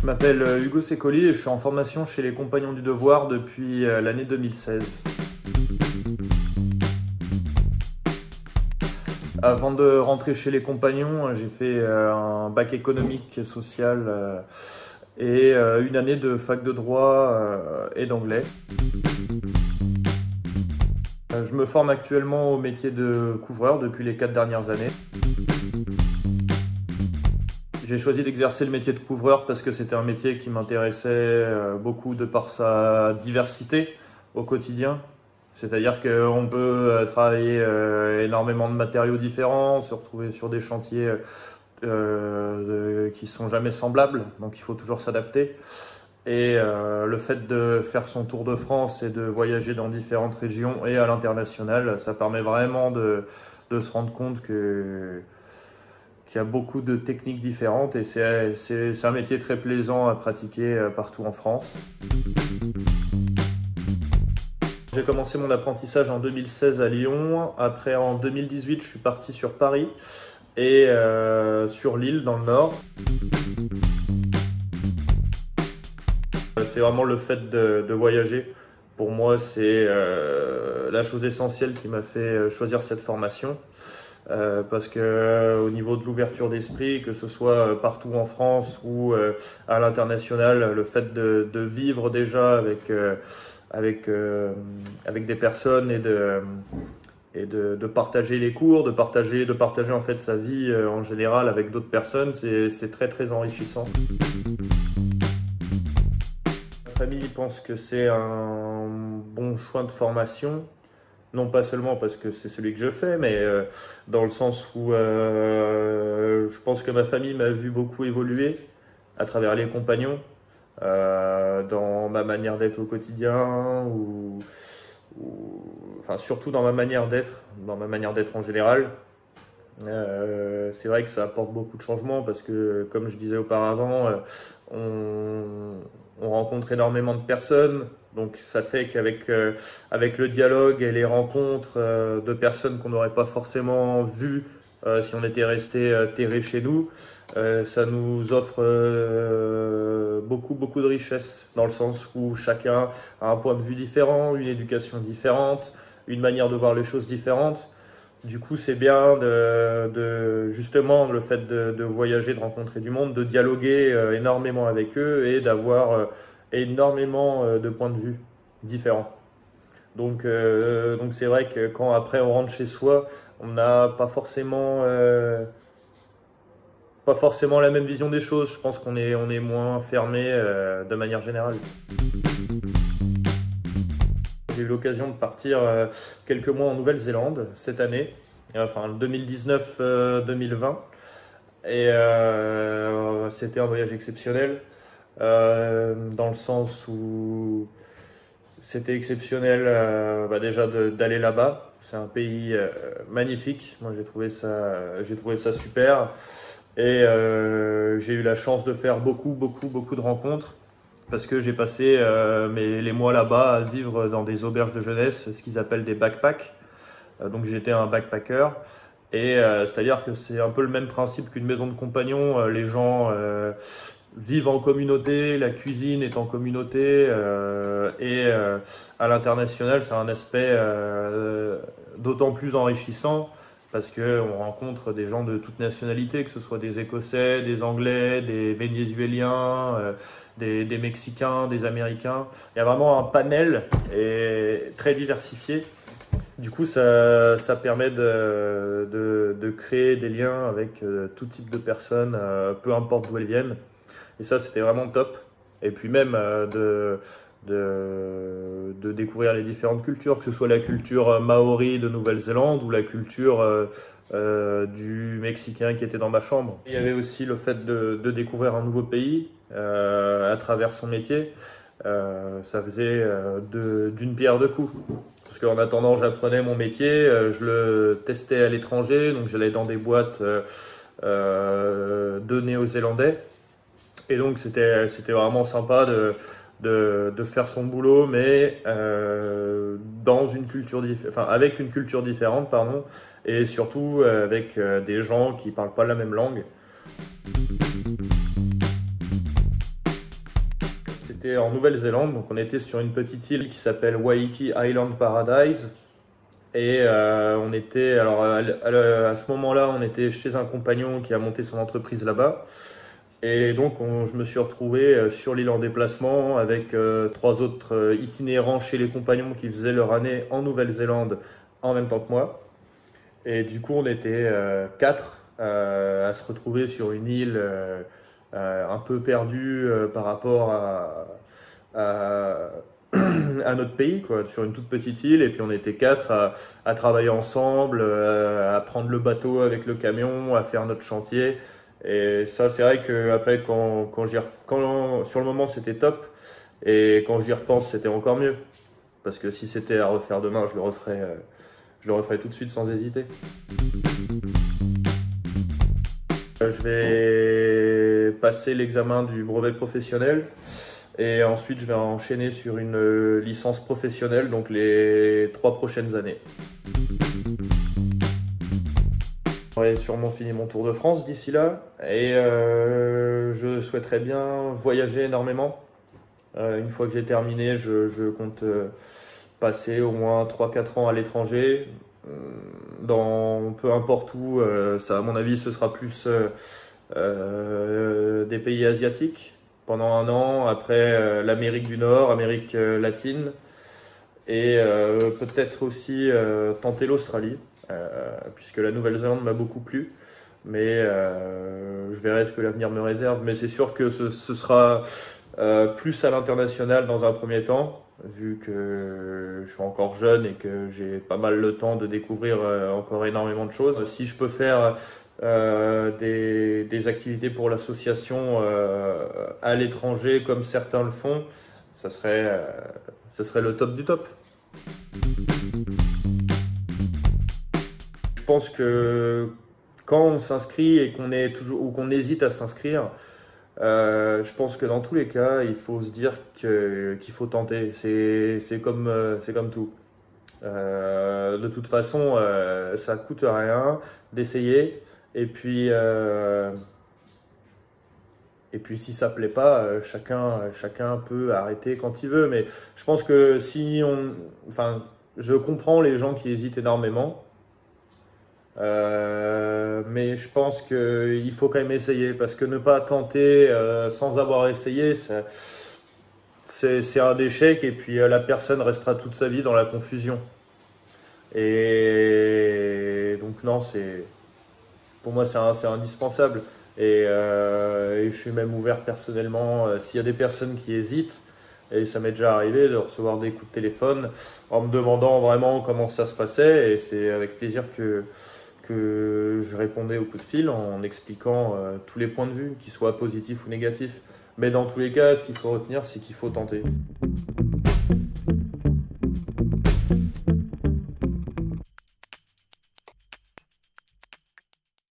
Je m'appelle Hugo Secoli et je suis en formation chez les Compagnons du Devoir depuis l'année 2016. Avant de rentrer chez les Compagnons, j'ai fait un bac économique et social et une année de fac de droit et d'anglais. Je me forme actuellement au métier de couvreur depuis les 4 dernières années. J'ai choisi d'exercer le métier de couvreur parce que c'était un métier qui m'intéressait beaucoup de par sa diversité au quotidien. C'est-à-dire qu'on peut travailler énormément de matériaux différents, se retrouver sur des chantiers qui sont jamais semblables, donc il faut toujours s'adapter. Et le fait de faire son tour de France et de voyager dans différentes régions et à l'international, ça permet vraiment de se rendre compte qu'il y a beaucoup de techniques différentes et c'est un métier très plaisant à pratiquer partout en France. J'ai commencé mon apprentissage en 2016 à Lyon. Après, en 2018, je suis parti sur Paris et sur Lille, dans le Nord. C'est vraiment le fait de voyager. Pour moi, c'est la chose essentielle qui m'a fait choisir cette formation. Parce que au niveau de l'ouverture d'esprit, que ce soit partout en France ou à l'international, le fait de vivre déjà avec des personnes et de partager les cours, de partager en fait sa vie en général avec d'autres personnes, c'est très très enrichissant. Ma famille pense que c'est un bon choix de formation. Non pas seulement parce que c'est celui que je fais, mais dans le sens où je pense que ma famille m'a vu beaucoup évoluer à travers les compagnons, dans ma manière d'être au quotidien, enfin surtout dans ma manière d'être en général. C'est vrai que ça apporte beaucoup de changements parce que, comme je disais auparavant, on rencontre énormément de personnes. Donc ça fait qu'avec avec le dialogue et les rencontres de personnes qu'on n'aurait pas forcément vues si on était resté terré chez nous, ça nous offre beaucoup de richesse dans le sens où chacun a un point de vue différent, une éducation différente, une manière de voir les choses différentes. Du coup, c'est bien justement le fait de voyager, de rencontrer du monde, de dialoguer énormément avec eux et d'avoir énormément de points de vue différents. Donc c'est vrai que quand après on rentre chez soi, on n'a pas forcément la même vision des choses. Je pense qu'on est moins fermé de manière générale. J'ai eu l'occasion de partir quelques mois en Nouvelle-Zélande cette année, enfin 2019-2020. Et c'était un voyage exceptionnel, dans le sens où c'était exceptionnel déjà d'aller là-bas. C'est un pays magnifique, moi j'ai trouvé ça super. Et j'ai eu la chance de faire beaucoup de rencontres parce que j'ai passé les mois là-bas à vivre dans des auberges de jeunesse, ce qu'ils appellent des backpacks. Donc j'étais un backpacker et c'est-à-dire que c'est un peu le même principe qu'une maison de compagnons. Les gens vivent en communauté, la cuisine est en communauté et à l'international, c'est un aspect d'autant plus enrichissant parce qu'on rencontre des gens de toutes nationalités, que ce soit des Écossais, des Anglais, des Vénézuéliens, des Mexicains, des Américains. Il y a vraiment un panel très diversifié. Du coup, ça permet de créer des liens avec tout type de personnes, peu importe d'où elles viennent. Et ça, c'était vraiment top. Et puis même de découvrir les différentes cultures, que ce soit la culture maori de Nouvelle-Zélande ou la culture du Mexicain qui était dans ma chambre. Il y avait aussi le fait de découvrir un nouveau pays à travers son métier. Ça faisait d'une pierre deux coups. Parce qu'en attendant, j'apprenais mon métier, je le testais à l'étranger, donc j'allais dans des boîtes de Néo-Zélandais. Et donc c'était vraiment sympa de faire son boulot, mais dans une culture avec une culture différente, pardon, et surtout avec des gens qui parlent pas la même langue. C'était en Nouvelle-Zélande, donc on était sur une petite île qui s'appelle Waiheke Island Paradise. Et on était, alors à ce moment-là, on était chez un compagnon qui a monté son entreprise là-bas. Et donc je me suis retrouvé sur l'île en déplacement avec trois autres itinérants chez les compagnons qui faisaient leur année en Nouvelle-Zélande en même temps que moi. Et du coup, on était quatre à se retrouver sur une île un peu perdue par rapport à, à notre pays, quoi, sur une toute petite île. Et puis on était quatre à travailler ensemble, à prendre le bateau avec le camion, à faire notre chantier. Et ça, c'est vrai que après, sur le moment, c'était top. Et quand j'y repense, c'était encore mieux. Parce que si c'était à refaire demain, je le referais tout de suite sans hésiter. Je vais passer l'examen du brevet professionnel et ensuite je vais enchaîner sur une licence professionnelle, donc les 3 prochaines années. J'aurai sûrement fini mon tour de France d'ici là et je souhaiterais bien voyager énormément. Une fois que j'ai terminé, je compte passer au moins 3-4 ans à l'étranger, dans peu importe où. Ça, à mon avis, ce sera plus des pays asiatiques pendant un an, après l'Amérique du Nord, Amérique latine, et peut-être aussi tenter l'Australie, puisque la Nouvelle-Zélande m'a beaucoup plu. Mais je verrai ce que l'avenir me réserve. Mais c'est sûr que ce sera plus à l'international dans un premier temps, vu que je suis encore jeune et que j'ai pas mal le temps de découvrir encore énormément de choses. Si je peux faire des activités pour l'association à l'étranger comme certains le font, ça serait le top du top. Je pense que quand on s'inscrit et qu'on est toujours ou qu'on hésite à s'inscrire, je pense que dans tous les cas, il faut se dire qu'il faut tenter. C'est comme tout. De toute façon, ça coûte rien d'essayer. Et puis si ça plaît pas, chacun peut arrêter quand il veut. Mais je pense que enfin, je comprends les gens qui hésitent énormément. Mais je pense qu'il faut quand même essayer parce que ne pas tenter sans avoir essayé, c'est un échec et puis la personne restera toute sa vie dans la confusion. Et donc non, pour moi c'est indispensable. Et je suis même ouvert personnellement s'il y a des personnes qui hésitent. Et ça m'est déjà arrivé de recevoir des coups de téléphone en me demandant vraiment comment ça se passait. Et c'est avec plaisir que je répondais au coup de fil en expliquant tous les points de vue, qu'ils soient positifs ou négatifs. Mais dans tous les cas, ce qu'il faut retenir, c'est qu'il faut tenter.